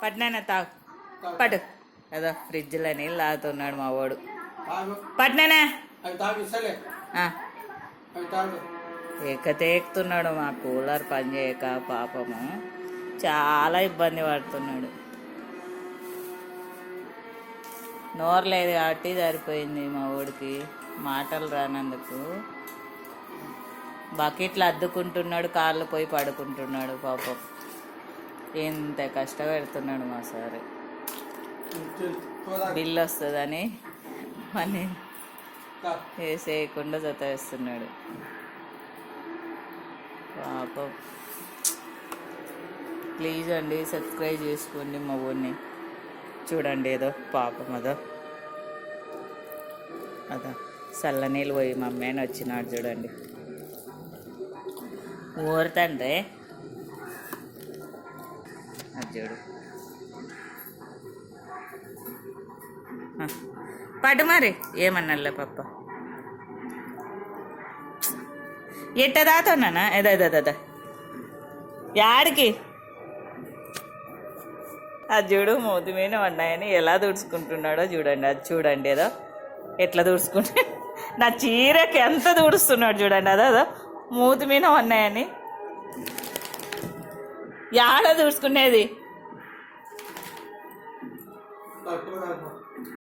పట్టినా తాగు పట్టు ఏదో ఫ్రిడ్జ్లో నీళ్ళు తాగుతున్నాడు మా వాడు. పట్టినానా ఎక్కతేక్కుతున్నాడు. మా కూలర్ పని చేయక పాపము చాలా ఇబ్బంది పడుతున్నాడు. నోరు లేదు కాబట్టి సరిపోయింది మా ఊడికి, మాటలు రానందుకు. బకెట్లు అద్దుకుంటున్నాడు, కాళ్ళు పోయి పడుకుంటున్నాడు పాపం. ఎంత కష్టపెడుతున్నాడు మా సార్. బిల్లు వస్తుందని మనీ వేసేయకుండా జతవేస్తున్నాడు పాపం. ప్లీజ్ అండి సబ్స్క్రైబ్ చేసుకోండి మా ఊరిని. చూడండి ఏదో పాపం అదా చల్లనీళ్ళు పోయి మా అమ్మాయిని వచ్చినాడు చూడండి. ఊరుతండ్రే అది చూడు. పడు మరి ఏమన్నలే పప్ప ఎట్ట దాతున్నానా ఏదా యాడికి అది చూడు. మూతి మీద ఉన్నాయని ఎలా తుడుచుకుంటున్నాడో చూడండి. అది చూడండి ఏదో ఎట్లా తుడుచుకుంటే నా చీరకి ఎంత తుడుస్తున్నాడు చూడండి. అదో మూతి మీద ఉన్నాయని యాడ తుడుచుకునేది.